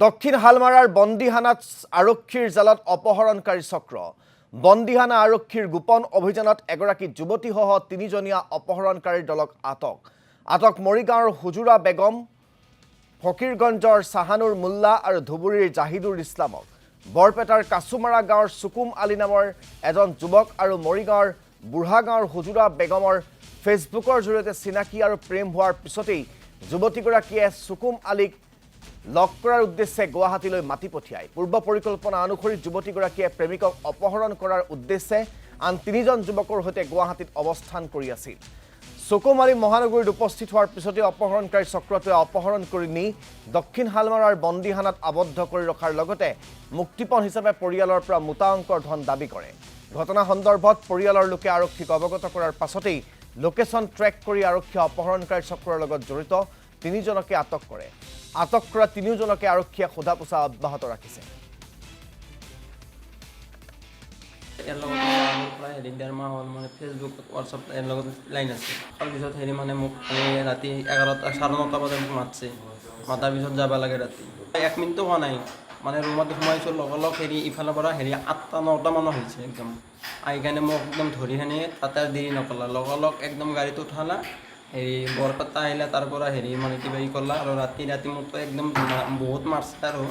দক্ষিণ হালমাৰাৰ বন্দীহানাত আৰক্ষীৰ জালত অপহৰণকাৰী চক্ৰ। বন্দীহানা আৰক্ষীৰ গোপন অভিযানত এগৰাকী যুৱতীসহ তিনিজনীয়া অপহৰণকাৰীৰ দলক আটক মৰিগাঁৱৰ হুজুৰা বেগম, ফকীৰগঞ্জৰ চাহানুৰ মোল্লা আৰু ধুবুৰীৰ জাহিদুৰ ইছলামক, বৰপেটাৰ কাছুমাৰা গাঁৱৰ চুকুম আলী নামৰ এজন যুৱক আৰু মৰিগাঁৱৰ বুঢ়াগাঁৱৰ হুজুৰা বেগমৰ ফেচবুকৰ জৰিয়তে চিনাকি আৰু প্ৰেম হোৱাৰ পিছতেই যুৱতীগৰাকীয়ে চুকুম আলীক লগ কৰাৰ উদ্দেশ্যে গুৱাহাটীলৈ মাতি পঠিয়ায়। পূৰ্ব পৰিকল্পনা অনুসৰি যুৱতীগৰাকীয়ে প্ৰেমিকক অপহৰণ কৰাৰ উদ্দেশ্যে আন তিনিজন যুৱকৰ সৈতে গুৱাহাটীত অৱস্থান কৰি আছিল। চুকুম আলী মহানগৰীত উপস্থিত হোৱাৰ পিছতে অপহৰণকাৰী চক্ৰটোৱে অপহৰণ কৰি নি দক্ষিণ হালমাৰাৰ বন্দীহানাত আবদ্ধ কৰি ৰখাৰ লগতে মুক্তিপণ হিচাপে পৰিয়ালৰ পৰা মোটা অংকৰ ধন দাবী কৰে। ঘটনা সন্দৰ্ভত পৰিয়ালৰ লোকে আৰক্ষীক অৱগত কৰাৰ পাছতেই লোকেশ্যন ট্ৰেক কৰি আৰক্ষীয়ে অপহৰণকাৰী চক্ৰৰ লগত জড়িত তিনিজনকে আটক কৰে। আটক কৰা তিনিওজনকে আৰক্ষীয়ে সোধা পোছা অব্যাহত ৰাখিছে। ইয়াৰ লগত প্ৰায় ডেৰ মাহ হ'ল মানে ফেচবুক হোৱাটছআপ ইয়াৰ লগত লাইন আছে। তাৰপিছত মানে মোক ৰাতি 11টা 9:30 বজাত মোক মাতছে। মাতাৰ পিছত যাব লাগে ৰাতি 1 মিনিটো হোৱা নাই মানে ৰুমত সোমাইছোঁ লগ ইফালৰ পৰা 8টা 9টা মানো হৈছে একদম আহি কাৰণে মোক একদম ধৰি তাতে দেৰি নকলা লগ একদম গাড়ীত উঠালা বৰপেটা আহিলে তাৰ পৰা মানে কিবা কৰলা আৰু ৰাতি মোকতো একদম বহুত মাৰছে আৰু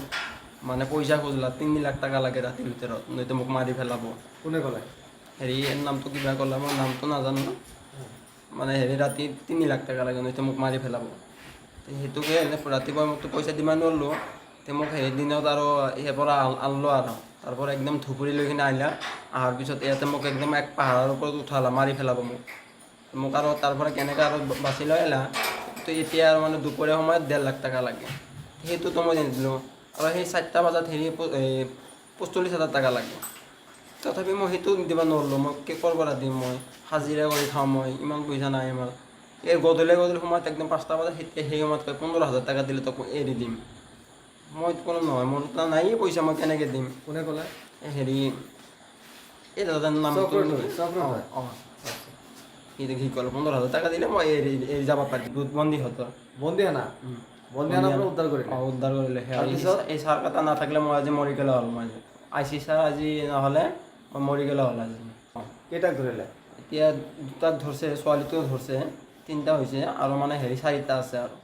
মানে পইচা খুজলা 3 লাখ টাকা লাগে ৰাতিৰ ভিতৰত নয়তো মোক মাৰি পেলাব। কোনে ক'লে? এৰ নামটো কিবা ক'লা মই নামটো নাজানো মানে ৰাতি 3 লাখ টাকা লাগে নয়তো মোক মাৰি পেলাব। সেইটোকে ৰাতিপুৱা মোকতো পইচা দিমান নোৱাৰিলোঁ মোক দিনত আৰু পৰা আনলো আৰু তাৰপৰা একদম ধুবুৰী লৈ কিনে আহিলা অহাৰ পিছত ইয়াতে মোক একদম এক পাহাৰৰ ওপৰত উঠালা মাৰি পেলাব মোক আৰু তাৰ পৰা কেনেকৈ আৰু বাচি লৈ আহিলা তো এতিয়া আৰু মানে দুপৰীয়া সময়ত 1.5 লাখ টাকা লাগে সেইটোতো মই নিদিলোঁ আৰু সেই 4টা বজাত 45,000 টাকা লাগে তথাপি মই সেইটো দিব নোৱাৰিলোঁ। মই কেকৰ পৰা দিম মই হাজিৰা কৰি খাওঁ মই ইমান পইচা নাই আমাৰ এই গধূলি সময়ত একদম 5টা বজাত সেই সময়ত 15,000 টাকা দিলে তোক এৰি দিম মই কোনো নহয় মোৰ তাৰ নাই পইচা মই কেনেকৈ দিম। কোনে ক'লে? এই দাদাৰ নাম সি ক'লে 15,000 টাকা দিলে মই এৰি যাব পাৰিম বন্দীহঁতৰ বন্দীহানা উদ্ধাৰ কৰিলে উদ্ধাৰ কৰিলে এই চাৰ কটা নাথাকিলে মই আজি মৰি গ'লে হ'ল মই আইচি ছাৰ আজি নহ'লে মই মৰি গ'লে হ'ল আজি। কেইটাক ধৰিলে? এতিয়া 2টাক ধৰছে ছোৱালীটোও ধৰছে 3টা হৈছে আৰু মানে 4টা আছে আৰু